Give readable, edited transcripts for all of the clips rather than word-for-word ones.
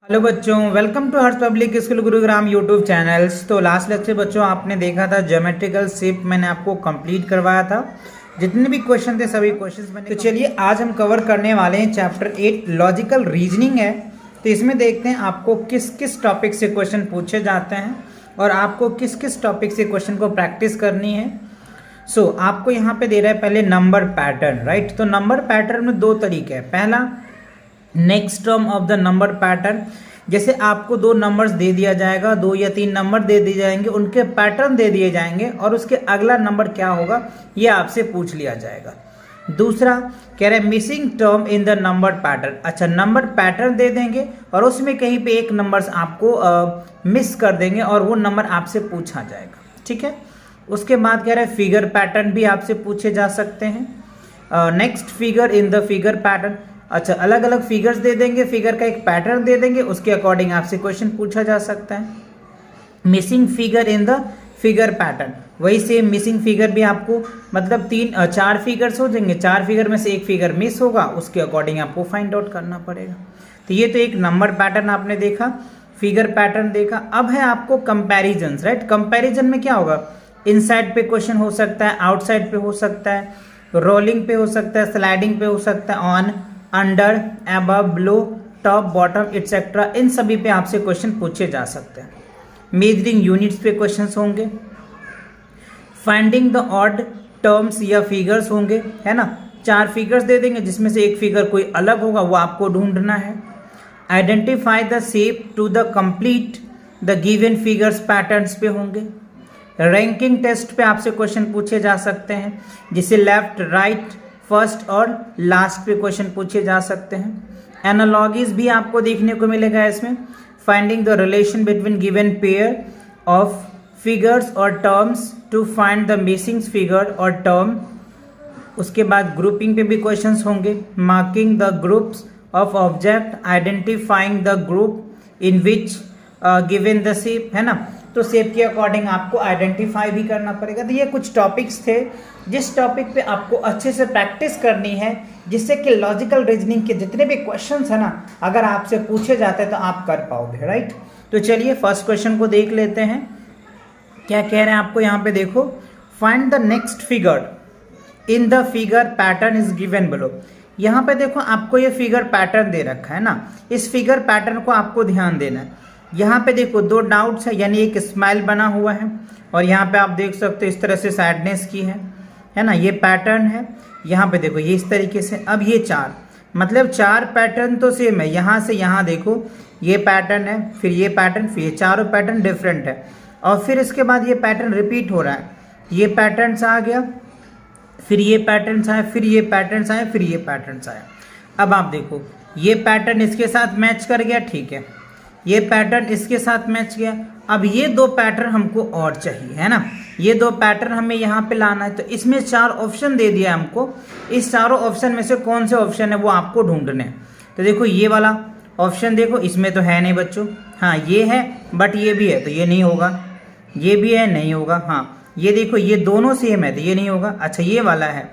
Hello बच्चों, welcome to Harsh public school Gurugram YouTube channels. तो last lecture बच्चों आपने देखा था ज्योमेट्रिकल शेप मैंने आपको कंप्लीट करवाया था। जितने भी क्वेश्चन थे सभी क्वेश्चंस मैंने तो चलिए आज हम कवर करने वाले हैं चैप्टर 8 लॉजिकल रीजनिंग है। तो इसमें देखते हैं आपको किस किस टॉपिक से क्वेश्चन पूछे जाते हैं और आपको किस किस टॉपिक से क्वेश्चन को प्रैक्टिस करनी है। आपको यहाँ पे दे रहा है पहले नंबर पैटर्न, राइट। तो नंबर पैटर्न में दो तरीके हैं। पहला next term of the number pattern, जैसे आपको दो नंबर्स दे दिया जाएगा, 2 या 3 नंबर दे दिए जाएंगे, उनके पैटर्न दे दिए जाएंगे और उसके अगला नंबर क्या होगा ये आपसे पूछ लिया जाएगा। दूसरा कह रहे हैं missing term in the number pattern. अच्छा, नंबर पैटर्न दे देंगे और उसमें कहीं पे एक नंबर्स आपको मिस कर देंगे और वो नंबर आपसे पूछा जाएगा, ठीक है। उसके बाद कह रहे हैं फिगर पैटर्न भी आपसे पूछे जा सकते हैं। Next figure in the figure pattern. अच्छा, अलग अलग फिगर्स दे देंगे, फिगर का एक पैटर्न दे देंगे, उसके अकॉर्डिंग आपसे क्वेश्चन पूछा जा सकता है। Missing figure in the figure pattern, वही सेम मिसिंग फिगर भी आपको मतलब 4 फिगर्स हो जाएंगे, 4 फिगर में से एक फिगर मिस होगा, उसके अकॉर्डिंग आपको फाइंड आउट करना पड़ेगा। तो ये तो एक नंबर पैटर्न आपने देखा, फिगर पैटर्न देखा। अब है आपको कंपैरिजन, राइट। कंपैरिजन में क्या होगा, इनसाइड पे क्वेश्चन हो सकता है, आउटसाइड पे हो सकता है, रोलिंग पे हो सकता है, स्लाइडिंग पे हो सकता है, on, under, above, below, top, bottom etcetera, इन सभी पे आपसे क्वेश्चन पूछे जा सकते हैं। मेजरिंग यूनिट्स पे क्वेश्चंस होंगे, फाइंडिंग द ऑड टर्म्स या फिगर्स होंगे, है ना। 4 फिगर्स दे देंगे जिसमें से एक फिगर कोई अलग होगा, वो आपको ढूंढना है। Identify the shape to the complete the given figures patterns पे होंगे। रैंकिंग टेस्ट पे आपसे क्वेश्चन पूछे जा सकते हैं, जिसे लेफ्ट, राइट, फर्स्ट और लास्ट पे क्वेश्चन पूछे जा सकते हैं। एनालॉजीज भी आपको देखने को मिलेगा इसमें। Finding the relation between given pair of figures और terms to find the missing figure और टर्म। उसके बाद ग्रुपिंग पे भी क्वेश्चंस होंगे। Marking the groups of object, identifying the group in which given the shape, है ना। तो शेप के अकॉर्डिंग आपको आइडेंटिफाई भी करना पड़ेगा। तो ये कुछ टॉपिक्स थे जिस टॉपिक पे आपको अच्छे से प्रैक्टिस करनी है, जिससे कि लॉजिकल रीजनिंग के जितने भी क्वेश्चंस है ना, अगर आपसे पूछे जाते हैं तो आप कर पाओगे, राइट। तो चलिए फर्स्ट क्वेश्चन को देख लेते हैं। क्या कह रहे हैं आपको यहाँ पे देखो, find the next figure in the figure pattern is given below. यहाँ पे देखो आपको ये फिगर पैटर्न दे रखा है ना, इस फिगर पैटर्न को आपको ध्यान देना है। यहाँ पे देखो 2 डाउट्स है, यानी एक स्माइल बना हुआ है और यहाँ पे आप देख सकते हो इस तरह से सैडनेस की है ना, ये पैटर्न है। यहाँ पे देखो ये इस तरीके से। अब ये 4 मतलब 4 पैटर्न तो सेम है, यहाँ से यहाँ देखो ये पैटर्न है, फिर ये पैटर्न, फिर ये चारों पैटर्न डिफरेंट है और फिर इसके बाद ये पैटर्न रिपीट हो रहा है। ये पैटर्न्स आ गया, फिर ये पैटर्न्स आए, फिर ये पैटर्न्स आए, फिर ये पैटर्न्स आए। अब आप देखो ये पैटर्न इसके साथ मैच कर गया, ठीक है, ये पैटर्न इसके साथ मैच गया। अब ये 2 पैटर्न हमको और चाहिए, है ना, ये 2 पैटर्न हमें यहाँ पे लाना है। तो इसमें 4 ऑप्शन दे दिया हमको, इस चारों ऑप्शन में से कौन से ऑप्शन है वो आपको ढूंढने हैं। तो देखो ये वाला ऑप्शन देखो, इसमें तो है नहीं बच्चों, हाँ ये है बट ये भी है तो ये नहीं होगा, ये भी है नहीं होगा, हाँ ये देखो ये दोनों सेम है तो ये नहीं होगा। अच्छा ये वाला है,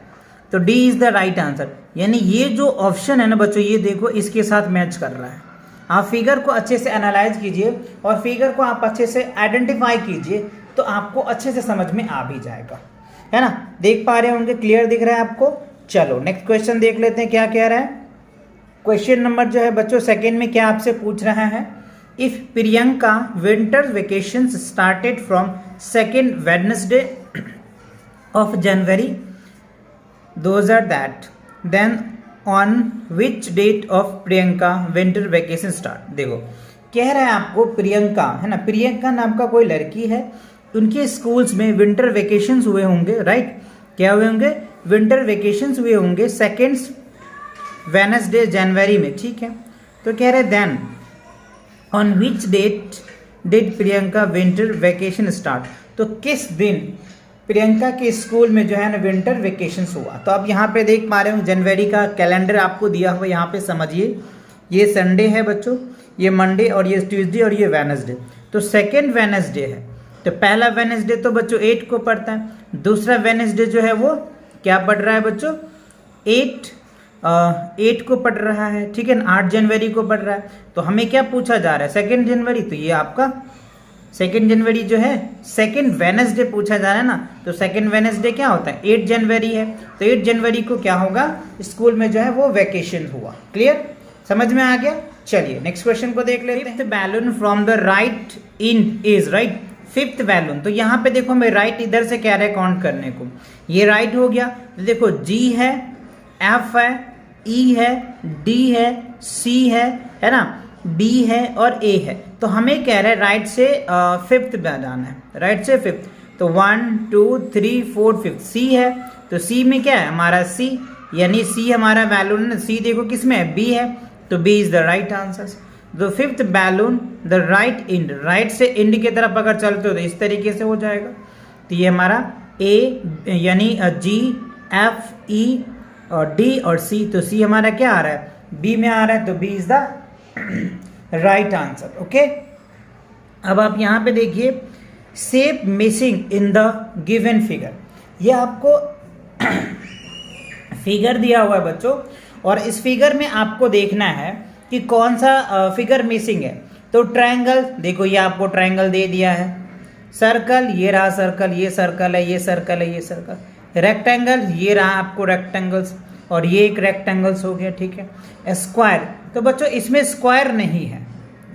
तो D is the right answer. यानी ये जो ऑप्शन है ना बच्चों, ये देखो इसके साथ मैच कर रहा है। आप फिगर को अच्छे से एनालाइज कीजिए और फिगर को आप अच्छे से आइडेंटिफाई कीजिए तो आपको अच्छे से समझ में आ भी जाएगा, है ना। देख पा रहे होंगे, क्लियर दिख रहा है आपको। चलो नेक्स्ट क्वेश्चन देख लेते हैं क्या कह रहा है। क्वेश्चन नंबर जो है बच्चों सेकंड में क्या आपसे पूछ रहा है, if Priyanka winter vacation started from 2nd Wednesday of January 2000 then on which date of Priyanka winter vacation start. देखो कह रहा है आपको प्रियंका, है ना, प्रियंका नाम का कोई लड़की है, उनके स्कूल्स में विंटर वेकेशंस हुए होंगे, राइट। क्या हुए होंगे, विंटर वेकेशंस हुए होंगे 2nd Wednesday जनवरी में, ठीक है। तो कह रहे then on which date did Priyanka winter vacation start. तो किस दिन प्रियंका के स्कूल में जो है ना विंटर वेकेशन हुआ। तो अब यहाँ पे देख पा रहे हो जनवरी का कैलेंडर आपको दिया हुआ, यहाँ पे समझिए ये संडे है बच्चों, ये मंडे और ये ट्यूसडे और ये वेडनेसडे। तो 2nd वेडनेसडे है, तो पहला वेडनेसडे तो बच्चों 8 को पड़ता है, दूसरा वेडनेसडे जो है वो क्या पड़ रहा है बच्चों, 8 8 को पढ़ रहा है, ठीक है ना, 8 जनवरी को पढ़ रहा है, तो हमें क्या पूछा जा रहा है 2 जनवरी, तो ये आपका 2 जनवरी जो है 2 वेडनेसडे पूछा जा रहा है ना, तो 2 वेडनेसडे क्या होता है 8 जनवरी है, तो 8 जनवरी को क्या होगा स्कूल में जो है वो वैकेशन हुआ। क्लियर, समझ में आ गया। चलिए नेक्स्ट क्वेश्चन को देख लेते हैं। Fifth balloon from the right and is right, fifth balloon, तो यहाँ पे देखो मैं राइट इधर से कह रहा है काउंट करने को, ये राइट हो गया, तो देखो G है, F है, E है, D है, C है ना, B है और A है, तो हमें कह रहा है राइट से फिफ्थ बैलून है, राइट से फिफ्थ, तो 1 2 3 4 5 C है, तो C में क्या है हमारा C, यानी C हमारा बैलून है, C देखो किसमें है B है, तो B is the right answer. The fifth balloon the right and, right से एंड की तरफ अगर चलते हो तो इस तरीके से हो जाएगा, तो ये हमारा A यानी G F E और D और C, तो C हमारा क्या आ रहा है B में आ रहा है, तो B is the right answer. Okay, अब आप यहाँ पे देखिए shape missing in the given figure, ये आपको फिगर दिया हुआ है बच्चों, और इस फिगर में आपको देखना है कि कौन सा फिगर मिसिंग है। तो ट्रायंगल देखो, ये आपको ट्रायंगल दे दिया है, सर्कल ये रहा सर्कल, ये सर्कल है, ये सर्कल है, ये सर्कल, रेक्टेंगल ये रहा आपको रेक्टेंगल्स, और ये एक रेक्टेंगल्स हो गया, ठीक है। स्क्वायर, तो बच्चों इसमें स्क्वायर नहीं है,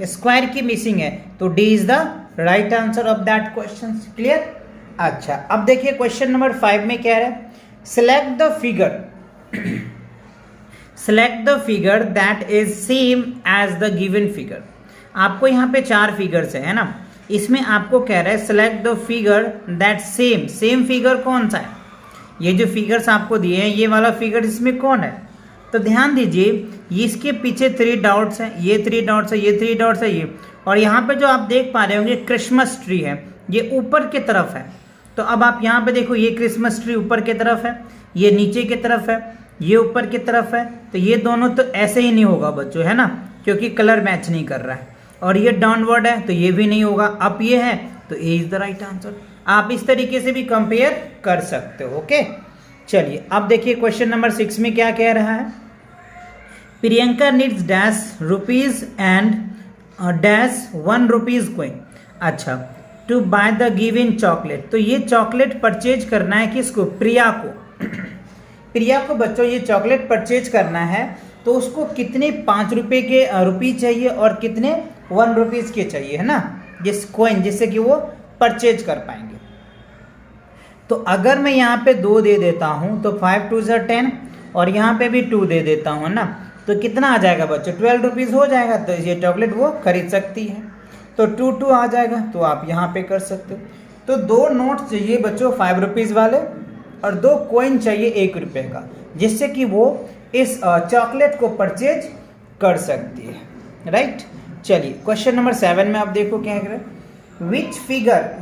स्क्वायर की मिसिंग है, तो D is the right answer of that question. Clear. अच्छा, अब देखिए क्वेश्चन नंबर 5 में क्या है, select the figure, select the figure that is same as the given figure। आपको यहाँ पे 4 फिगर्स है ना, इसमें आपको कह रहा है select the figure that same figure कौन सा है, ये जो फिगर्स आपको दिए हैं ये वाला फिगर इसमें कौन है, तो ध्यान दीजिए ये इसके पीछे 3 डॉट्स हैं, ये 3 डॉट्स है, ये 3 डॉट्स है, ये, और यहाँ पे जो आप देख पा रहे होंगे क्रिसमस ट्री है, ये ऊपर की तरफ है, तो अब आप यहाँ पे देखो ये क्रिसमस ट्री ऊपर की तरफ है, ये नीचे की तरफ है, ये ऊपर की तरफ है, तो ये दोनों तो ऐसे ही नहीं होगा बच्चों, है ना, क्योंकि कलर मैच नहीं कर रहा है, और ये डाउनवर्ड है तो ये भी नहीं होगा, अप ये है तो A is the right answer. आप इस तरीके से भी कंपेयर कर सकते हो। ओके, चलिए अब देखिए क्वेश्चन नंबर 6 में क्या कह रहा है, Priyanka needs dash rupees and dash 1 rupees coin, अच्छा, to buy the given chocolate, तो ये चॉकलेट परचेज करना है किसको, प्रिया को, प्रिया को बच्चों ये चॉकलेट परचेज करना है, तो उसको कितने 5 रुपए के रुपी चाहिए और कितने 1 रुपीज के चाहिए, है ना, जिस कॉइन जिससे कि वो परचेज कर पाएंगे। तो अगर मैं यहाँ पे 2 दे देता हूँ तो 5 2 10, और यहाँ पे भी 2 दे देता हूँ ना, तो कितना आ जाएगा बच्चों 12 रुपीज़ हो जाएगा, तो ये चॉकलेट वो खरीद सकती है, तो 2 2 आ जाएगा, तो आप यहाँ पे कर सकते हो। तो 2 नोट चाहिए बच्चों 5 रुपीज़ वाले और 2 कॉइन चाहिए 1 रुपये का, जिससे कि वो इस चॉकलेट को परचेज कर सकती है। राइट, चलिए क्वेश्चन नंबर 7 में आप देखो क्या है, which figure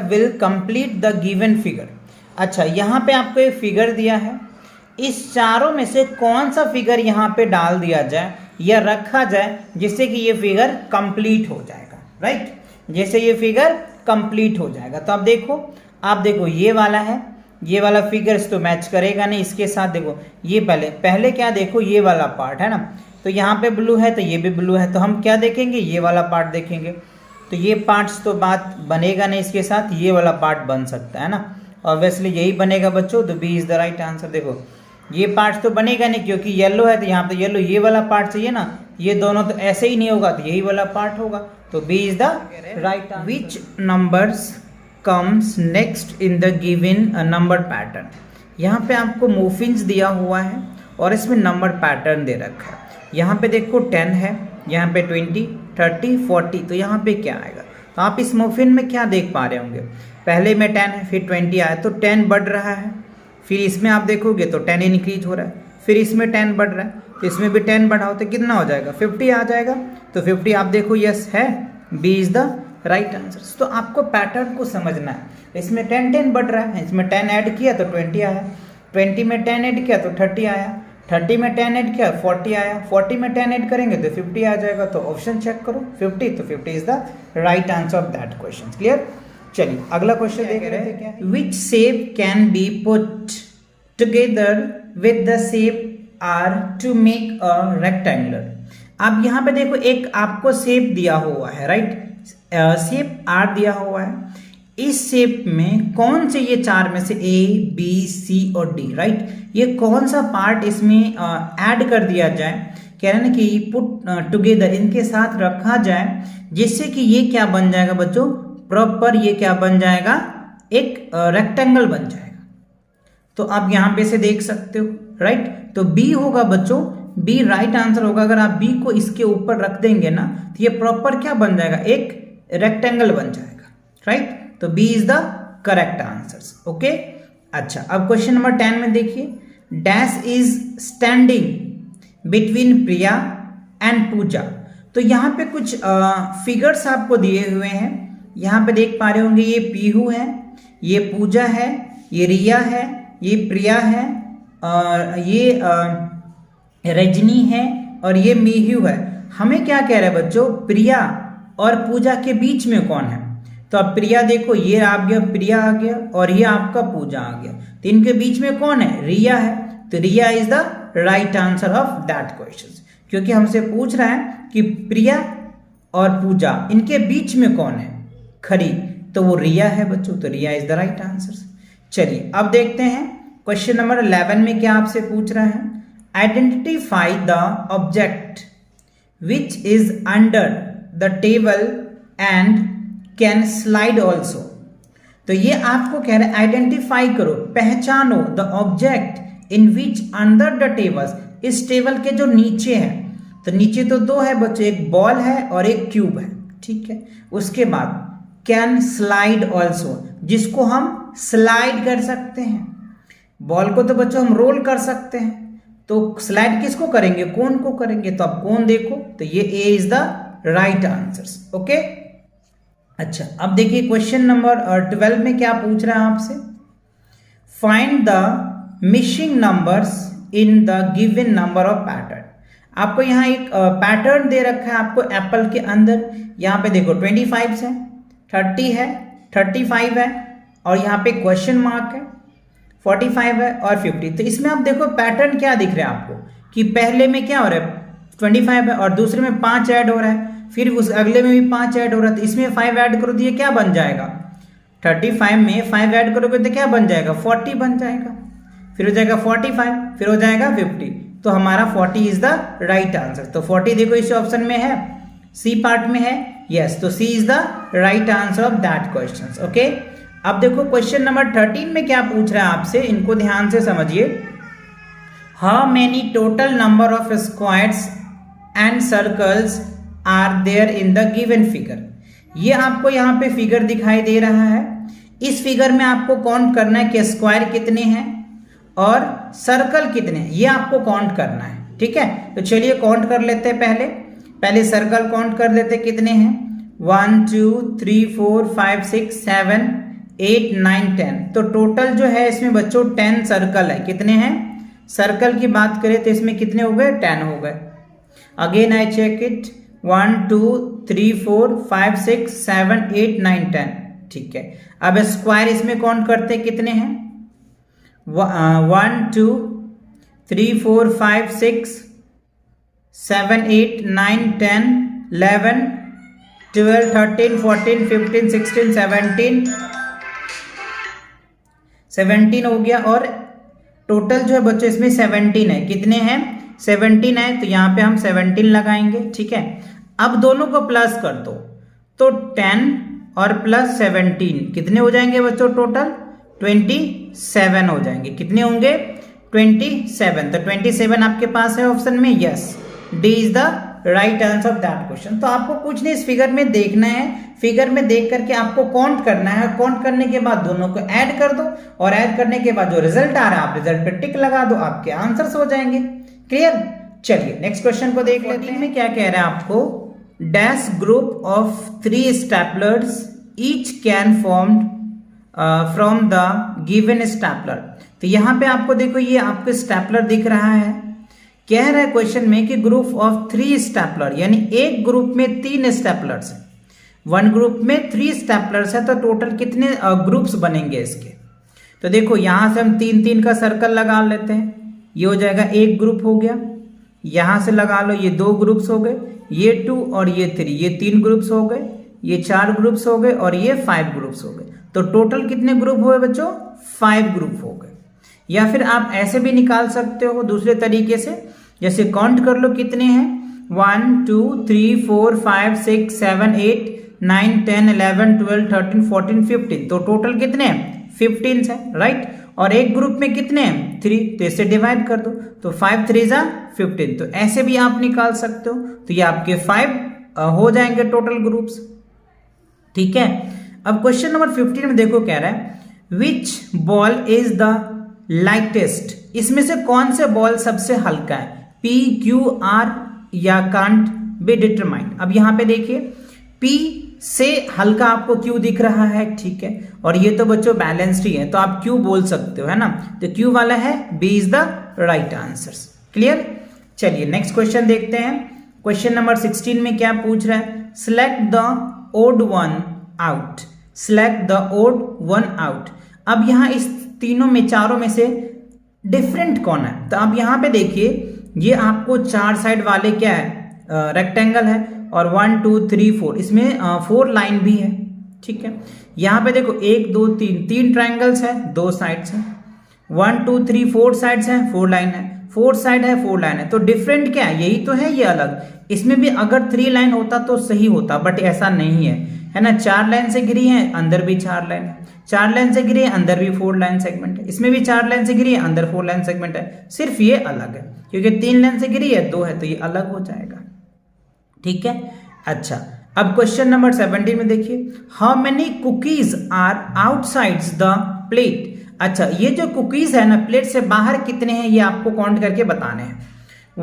will complete the given figure. अच्छा, यहाँ पे आपको एक फिगर दिया है, इस चारों में से कौन सा फिगर यहाँ पे डाल दिया जाए या रखा जाए जिससे कि ये फिगर कंप्लीट हो जाएगा। राइट, जैसे ये फिगर कंप्लीट हो जाएगा, तो आप देखो ये वाला है, ये वाला फिगर तो मैच करेगा नहीं इसके साथ। देखो ये पहले क्या देखो, ये वाला पार्ट है ना, तो यहाँ पे ब्लू है तो ये भी ब्लू है, तो हम क्या देखेंगे, ये वाला पार्ट देखेंगे, तो ये पार्ट्स तो बात बनेगा नहीं इसके साथ, ये वाला पार्ट बन सकता है ना, ऑब्वियसली यही बनेगा बच्चों, तो B is the right answer. देखो ये पार्ट तो बनेगा नहीं क्योंकि येलो है, तो यहाँ पे येलो ये वाला पार्ट चाहिए ना, ये दोनों तो ऐसे ही नहीं होगा, तो यही वाला पार्ट होगा, तो B is the right. Which numbers comes next in the given number pattern. यहाँ पे आपको मोफिन्स दिया हुआ है और इसमें नंबर पैटर्न दे रखा है। यहाँ पे देखो 10 है, यहाँ पे 20 30 40, तो यहाँ पे क्या आएगा, तो आप इस मोफिन में क्या देख पा रहे होंगे, पहले में 10 है, फिर 20 आया, तो 10 बढ़ रहा है, फिर इसमें आप देखोगे तो 10 इंक्रीज हो रहा है, फिर इसमें 10 बढ़ रहा है, तो इसमें भी 10 बढ़ाओ तो कितना हो जाएगा, 50 आ जाएगा, तो 50 आप देखो यस है, B is the right answer. तो आपको पैटर्न को समझना है, इसमें 10 बढ़ रहा है, इसमें 10 ऐड किया तो 20 आया, 20 में 10 ऐड किया तो 30 आया, 30 में 10 ऐड किया 40 आया, 40 में 10 ऐड करेंगे तो 50 आ जाएगा, तो ऑप्शन चेक करो 50, तो 50 is the right answer of that question. Clear. चलिए अगला क्वेश्चन देख रहे हैं, which shape can be put together with the shape R to make a rectangular। अब यहाँ पे देखो एक आपको शेप दिया हुआ है, राइट, शेप R दिया हुआ है। इस शेप में कौन से ये चार में से A, B, C और D, राइट, ये कौन सा पार्ट इसमें ऐड कर दिया जाए, कह रहे हैं ना कि पुट टुगेदर, इनके साथ रखा जाए, जिससे कि ये क्या बन जाएगा बच्चों, प्रॉपर ये क्या बन जाएगा, एक रेक्टेंगल बन जाएगा। तो आप यहाँ पे से देख सकते हो, राइट। तो बी होगा बच्चों, बी राइट आंसर होगा। अगर आप बी को इसके ऊपर रख देंगे ना तो ये प्रॉपर क्या बन जाएगा, एक रेक्टेंगल बन जाएगा, राइट। तो B is the correct answer. Okay, अच्छा, अब क्वेश्चन नंबर 10 में देखिए, dash is standing between Priya and Pooja. तो यहाँ पे कुछ फिगर्स आपको दिए हुए हैं, यहाँ पे देख पा रहे होंगे, ये पीहू है, ये पूजा है, ये रिया है, ये प्रिया है, ये रजनी है और ये मीहू है। हमें क्या कह रहा है बच्चों, प्रिया और पूजा के बीच में कौन है। तो अब प्रिया देखो, ये आ गया, प्रिया आ गया और ये आपका पूजा आ गया, तो इनके बीच में कौन है, रिया है। तो Riya is the right answer of that question, क्योंकि हमसे पूछ रहा है कि प्रिया और पूजा इनके बीच में कौन है खड़ी, तो वो रिया है बच्चों। तो Riya is the right answer. चलिए अब देखते हैं क्वेश्चन नंबर 11 में क्या आपसे पूछ रहा है, identify the object which is under the table and can slide also. तो ये आपको कह रहा है आइडेंटिफाई करो, पहचानो the object in which under the tables, इस टेबल के जो नीचे है। तो नीचे तो दो है बच्चों, एक बॉल है और एक क्यूब है, ठीक है। उसके बाद कैन स्लाइड ऑल्सो, जिसको हम स्लाइड कर सकते हैं। बॉल को तो बच्चों हम रोल कर सकते हैं, तो स्लाइड किसको करेंगे, कोन को करेंगे। तो अब कोन देखो, तो ये A is the right answer. Okay, अच्छा, अब देखिए क्वेश्चन नंबर 12 में क्या पूछ रहा है आपसे, find the missing numbers in the given number of pattern. आपको यहाँ एक पैटर्न दे रखा है आपको एप्पल के अंदर। यहाँ पे देखो 25 है, 30 है, 35 है और यहाँ पे क्वेश्चन मार्क है, 45 है और 50। तो इसमें आप देखो पैटर्न क्या दिख रहा है आपको, कि पहले में क्या हो रहा है, 25 है और दूसरे में 5 ऐड हो रहा है, फिर उस अगले में भी 5 ऐड हो रहा है, तो इसमें 5 ऐड करो तो ये क्या बन जाएगा, 35 में 5 ऐड करोगे तो क्या बन जाएगा, 40 बन जाएगा, फिर हो जाएगा 45, फिर हो जाएगा 50। तो हमारा 40 इज द राइट आंसर। तो 40 देखो इस ऑप्शन में है, सी पार्ट में है, यस। तो C is the right answer of that question. Okay, अब देखो क्वेश्चन नंबर 13 में क्या पूछ रहा है आपसे, इनको ध्यान से समझिए। How many total number of squares and circles are there in the given figure. ये आपको यहाँ पे फिगर दिखाई दे रहा है, इस फिगर में आपको काउंट करना है कि स्क्वायर कितने हैं और सर्कल कितने हैं, ये आपको काउंट करना है, ठीक है। तो चलिए काउंट कर लेते हैं, पहले सर्कल काउंट कर लेते हैं, कितने हैं, 1 2 3 4 5 6 7 8 9 10। तो टोटल जो है इसमें बच्चों 10 सर्कल है। कितने हैं, सर्कल की बात करें तो इसमें कितने हो गए, 10 हो गए। अगेन आई चेक इट, 1 2 3 4 5 6 7 8 9 10, ठीक है। अब स्क्वायर इसमें काउंट करते हैं, कितने हैं, 1 2 3 4 5 6 7 8 9 10 11 12 13 14 15 16 17 हो गया। और टोटल जो है बच्चों इसमें 17 है। कितने हैं, 17 है, तो यहाँ पे हम 17 लगाएंगे, ठीक है। अब दोनों को प्लस कर दो तो 10 और प्लस 17 कितने हो जाएंगे बच्चों, टोटल 27 हो जाएंगे। कितने होंगे, 27। तो 27 आपके पास है ऑप्शन में, yes, D is the right answer of that question. तो आपको कुछ नहीं इस फिगर में देखना है, फिगर में देख करके आपको काउंट करना है, काउंट करने के बाद दोनों को ऐड कर दो और ऐड करने के बाद जो रिजल्ट आ रहा है आप रिजल्ट पे टिक लगा दो, आपके आंसर्स हो जाएंगे। क्लियर, चलिए नेक्स्ट क्वेश्चन को देख लेते हैं। क्या कह रहा है आपको, dash group of 3 staplers each can formed from the given stapler. तो यहाँ पे आपको देखो ये आपको स्टेपलर दिख रहा है, कह रहा है क्वेश्चन में कि ग्रुप ऑफ 3 स्टेपलर, यानी एक ग्रुप में 3 स्टेपलर्स है, 1 ग्रुप में 3 स्टेपलर्स है, तो टोटल कितने ग्रुप्स बनेंगे इसके। तो देखो यहां से हम 3-3 का सर्कल लगा लेते हैं, ये हो जाएगा एक ग्रुप हो गया। यहां से लगा लो, ये 2 ग्रुप्स हो गए, ये 2 और ये 3, ये 3 ग्रुप्स हो गए, ये 4 ग्रुप्स हो गए और ये 5 ग्रुप्स हो गए। तो टोटल कितने ग्रुप हुए बच्चों? 5 ग्रुप हो गए। या फिर आप ऐसे भी निकाल सकते हो दूसरे तरीके से, जैसे काउंट कर लो कितने हैं, 1 2 3 4 5 6 7 8 9 10 11 12 13 14 15। तो टोटल कितने हैं? 15 है, राइट। और एक ग्रुप में कितने हैं? 3, तो इसे डिवाइड कर दो, तो 5 3 जा 15। तो ऐसे भी आप निकाल सकते हो। तो ये आपके 5 हो जाएंगे टोटल ग्रुप्स, ठीक है। अब क्वेश्चन नंबर 15 में देखो क्या रहा है, विच बॉल इज द लाइटेस्ट, इसमें से कौन से बॉल सबसे हल्का है? P Q R या कांट बी डिटरमाइंड। अब यहां पे देखिए P से हल्का आपको Q दिख रहा है, ठीक है, और ये तो बच्चों बैलेंस्ड ही है, तो आप Q बोल सकते हो, है ना। तो Q वाला है, B is the right answer. Clear. चलिए नेक्स्ट क्वेश्चन देखते हैं। क्वेश्चन नंबर 16 में क्या पूछ रहा है, select the odd one out, select the odd one out. अब यहां इस तीनों में, चारों में से डिफरेंट कौन है? तो अब यहां पे देखिए, ये आपको 4 साइड वाले क्या है, रेक्टेंगल है, और 1 2 3 4, इसमें 4 लाइन भी है, ठीक है। यहां पे देखो 1 2 3 ट्राइंगल्स है, 2 साइड्स है, 1 2 3 4 साइड्स है, 4 लाइन है, 4 साइड है, 4 लाइन है। तो डिफरेंट क्या है? यही तो है, ये अलग। इसमें भी अगर 3 लाइन होता तो सही होता, बट ऐसा नहीं है ना। 4 लाइन से घिरी है, अंदर भी 4 लाइन है, 4 लाइन से घिरी है, अंदर भी 4 लाइन सेगमेंट है, इसमें भी 4 लाइन से घिरी है, अंदर 4 लाइन सेगमेंट है। सिर्फ ये अलग है, क्योंकि 3 लाइन से घिरी है, 2 है, तो ये अलग हो जाएगा, ठीक है। अच्छा, अब क्वेश्चन नंबर 17 में देखिए, how many cookies are outsides the plate. अच्छा, ये जो कुकीज है ना, प्लेट से बाहर कितने हैं, ये आपको काउंट करके बताने हैं।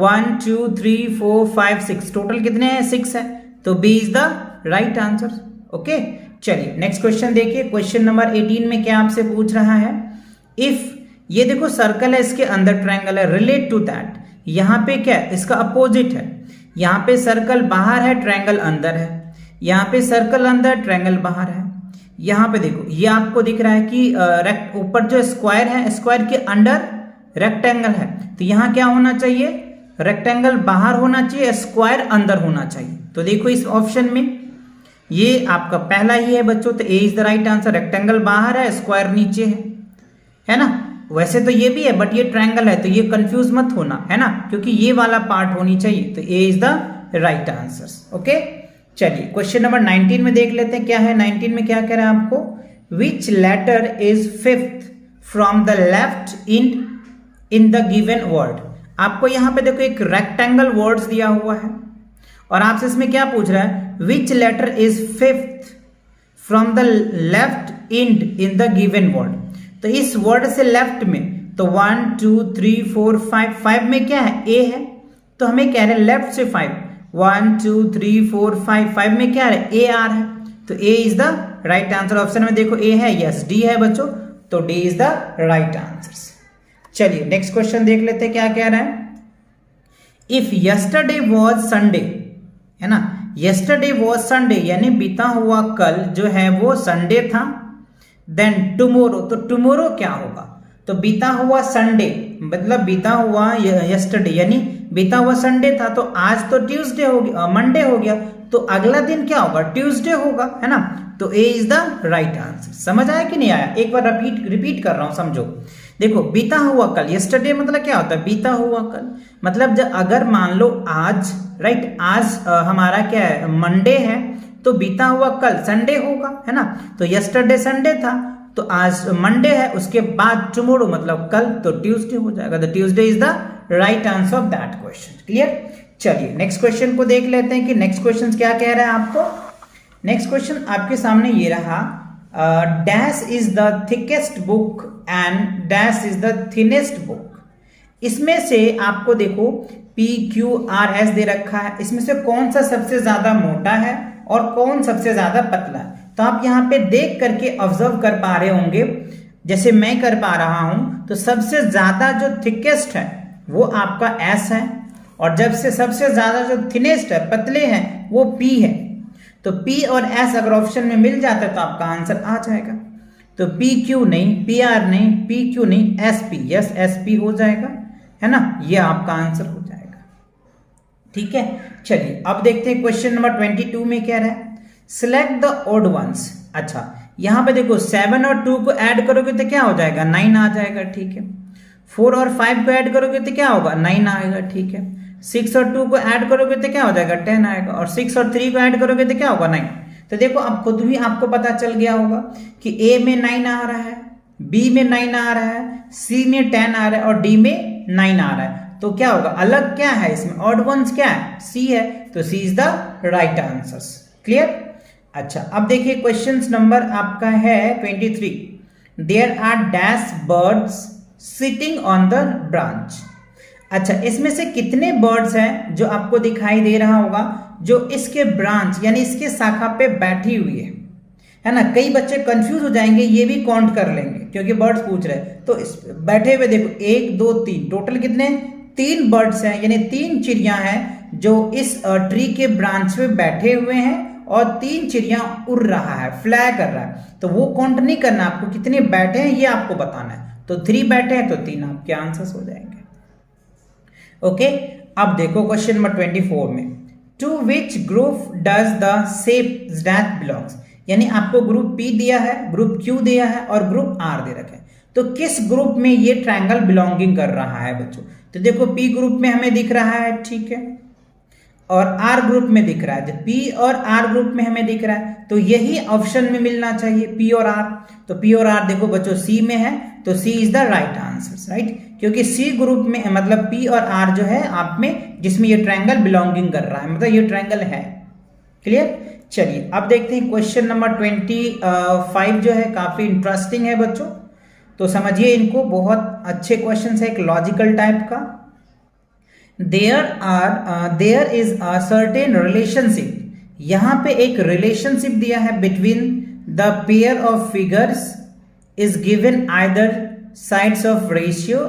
1 2 3 4 5 6, टोटल कितने हैं? 6 है, तो B is the right answer. Okay, चलिए नेक्स्ट क्वेश्चन देखिए। क्वेश्चन नंबर 18 में क्या आपसे पूछ रहा है, इफ, ये देखो सर्कल है, इसके अंदर ट्रायंगल है, रिलेट टू दैट। यहां पे क्या है, इसका अपोजिट है। यहां पे सर्कल बाहर है, ट्रायंगल अंदर है, यहां पे सर्कल अंदर, ट्रायंगल बाहर है। यहां पे देखो, ये आपको दिख रहा है कि ऊपर जो स्क्वायर है, स्क्वायर के अंडर रेक्टेंगल है, तो यहां क्या होना चाहिए, रेक्टेंगल बाहर होना चाहिए, स्क्वायर अंदर होना चाहिए। तो देखो इस ऑप्शन में ये आपका पहला ही है बच्चों, तो A is the right answer. Rectangle बाहर है, स्क्वायर नीचे है ना। वैसे तो ये भी है, बट ये ट्रायंगल है, तो ये कंफ्यूज मत होना, है ना, क्योंकि ये वाला पार्ट होनी चाहिए। तो A is the right answer. Okay, चलिए क्वेश्चन नंबर 19 में देख लेते हैं क्या है। 19 में क्या कह रहा है आपको, which letter is 5th from the left in the given word. आपको यहां पे देखो एक रेक्टेंगल वर्ड्स दिया हुआ है, और आपसे इसमें क्या पूछ रहा है, which letter is 5th from the left in the given word. तो इस वर्ड से लेफ्ट में, तो 1 2 3 4 5, 5 में क्या है, ए है, तो हमें कह रहे हैं लेफ्ट से 5, 1 2 3 4 5, 5 में क्या है, ए आर है, तो A is the right answer. Option में देखो ए है, यस, डी है बच्चों, तो D is the right answer. चलिए नेक्स्ट क्वेश्चन देख लेते हैं क्या कह रहा है, इफ यस्टरडे वॉज संडे, है ना, यस्टरडे वॉज संडे यानी बीता हुआ कल जो है वो संडे था, देन टुमोरो, तो टुमोरो क्या होगा, तो बीता हुआ संडे मतलब बीता हुआ यस्टरडे यानी बीता हुआ संडे था, तो आज तो ट्यूसडे हो गया, मंडे हो गया, तो अगला दिन क्या होगा, ट्यूसडे होगा, है ना। तो A is the right answer. समझ आया कि नहीं आया, एक बार रिपीट कर रहा हूं, समझो। देखो बीता हुआ कल, यस्टरडे मतलब क्या होता है, बीता हुआ कल, मतलब जब अगर मान लो आज, राइट, आज हमारा क्या है, मंडे है, तो बीता हुआ कल संडे होगा, है ना। तो यस्टरडे संडे था, तो आज मंडे है, उसके बाद टुमारो मतलब कल, तो ट्यूसडे हो जाएगा। The Tuesday is the right answer of that question. Clear. चलिए नेक्स्ट क्वेश्चन को देख लेते हैं कि नेक्स्ट क्वेश्चन क्या कह रहा है आपको। नेक्स्ट क्वेश्चन आपके सामने ये रहा, dash is the thickest book and dash is the thinnest book. इसमें से आपको देखो PQRS दे रखा है, इसमें से कौन सा सबसे ज्यादा मोटा है और कौन सबसे ज्यादा पतला है। तो आप यहाँ पे देख करके ऑब्जर्व कर पा रहे होंगे, जैसे मैं कर पा रहा हूं, तो सबसे ज्यादा जो थिकेस्ट है वो आपका S है, और जब से सबसे ज्यादा जो थिनेस्ट है, पतले हैं, वो P है। तो P और S अगर ऑप्शन में मिल जाता है तो आपका आंसर आ जाएगा। तो पी क्यू नहीं, पी आर नहीं, पी क्यू नहीं, S P, yes S P हो जाएगा, है ना, ये आपका आंसर हो जाएगा। ठीक है, चलिए अब देखते हैं क्वेश्चन नंबर 22 में क्या रहा है, सिलेक्ट द ऑड वंस। अच्छा, यहां पे देखो 7 और 2 को ऐड करोगे तो क्या हो जाएगा, 9 आ जाएगा। ठीक है, 4 और 5 को ऐड करोगे तो क्या होगा, 9 आएगा। ठीक है, 6 और 2 को ऐड करोगे तो क्या हो जाएगा, 10 आएगा, और 6 और 3 को ऐड करोगे तो क्या होगा, 9। तो देखो अब खुद भी आपको पता चल गया होगा कि ए में 9 आ रहा है, बी में 9 आ रहा है, सी में 10 आ रहा है और डी में 9 आ रहा है। तो क्या होगा, अलग क्या है इसमें, ऑड वंस क्या है, सी है, तो C is the right answer. Clear. अच्छा, अब देखिए क्वेश्चन नंबर आपका है 23। There are dash birds sitting on the branch. अच्छा, इसमें से कितने बर्ड्स हैं जो आपको दिखाई दे रहा होगा जो इसके ब्रांच यानी इसके शाखा पे बैठी हुई है ना। कई बच्चे कंफ्यूज हो जाएंगे, ये भी काउंट कर लेंगे क्योंकि बर्ड्स पूछ रहे हैं। तो इस बैठे हुए देखो 1 2 3, टोटल कितने, 3 बर्ड्स हैं, यानी 3 चिड़िया हैं जो इस ट्री के ब्रांच पे बैठे हुए हैं और 3 चिड़िया उड़ रहा है, फ्लाई कर रहा है। तो वो काउंट नहीं करना आपको, कितने बैठे हैं ये आपको बताना है। तो 3 बैठे हैं तो 3 आपके आंसर्स हो जाएंगे। ओके, अब देखो क्वेश्चन नंबर 24 में, to which group does the shape that belongs. यानी आपको ग्रुप पी दिया है, ग्रुप क्यू दिया है और ग्रुप आर दे रखे हैं। तो किस ग्रुप में ये ट्रायंगल बिलोंगिंग कर रहा है बच्चों। तो देखो पी ग्रुप में हमें दिख रहा है, ठीक है, और आर ग्रुप में दिख रहा है। पी और आर ग्रुप में हमें दिख रहा है, तो यही ऑप्शन में मिलना चाहिए, पी और आर। तो पी और आर देखो बच्चों सी में है, तो C is the right answer, right, क्योंकि सी ग्रुप में मतलब पी और आर जो है आप में जिसमें ये ट्रायंगल बिलोंगिंग कर रहा है, मतलब ये ट्रायंगल है। क्लियर। चलिए अब देखते हैं क्वेश्चन नंबर 25 जो है काफी इंटरेस्टिंग है बच्चों, तो समझिए इनको, बहुत अच्छे क्वेश्चन है, एक लॉजिकल टाइप का। There is a certain relationship, यहां पे एक रिलेशनशिप दिया है between the pair of figures is given either sides of ratio,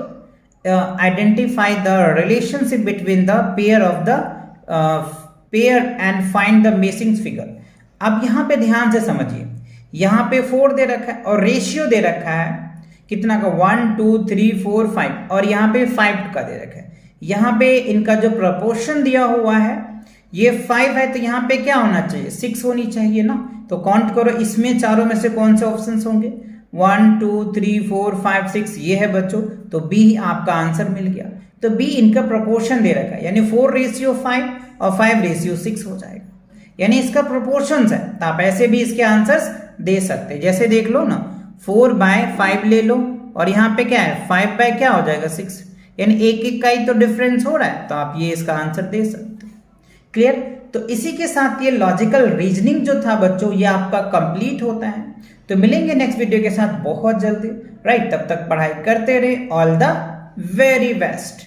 identify the relationship between the pair of the pair and find the missing figure. अब यहां पे ध्यान से समझिए, यहां पे 4 दे रखा है और रेशियो दे रखा है कितना का, 1 2 3 4 5, और यहां पे 5 का दे रखा है। यहां पे इनका जो प्रपोर्शन दिया हुआ है ये 5 है, तो यहां पे क्या होना चाहिए, 6 होनी चाहिए ना। तो काउंट करो इसमें चारों में से कौन से ऑप्शंस होंगे, 1 2 3 4 5 6, ये है बच्चों। तो बी आपका आंसर मिल गया। तो बी इनका प्रोपोर्शन दे रखा है, यानी 4:5 और 5:6 हो जाएगा, यानी इसका प्रोपोर्शन है। तो आप ऐसे भी इसके आंसर्स दे सकते हैं, जैसे देख लो ना, 4/5 ले लो और यहाँ पे क्या है, 5 बाय क्या हो जाएगा, 6, यानी एक का ही तो डिफरेंस हो रहा है, तो आप ये इसका आंसर दे सकते हैं। क्लियर। तो इसी के साथ ये लॉजिकल रीजनिंग जो था बच्चों ये आपका कंप्लीट होता है। तो मिलेंगे नेक्स्ट वीडियो के साथ बहुत जल्दी, राइट, तब तक पढ़ाई करते रहे। All the very best.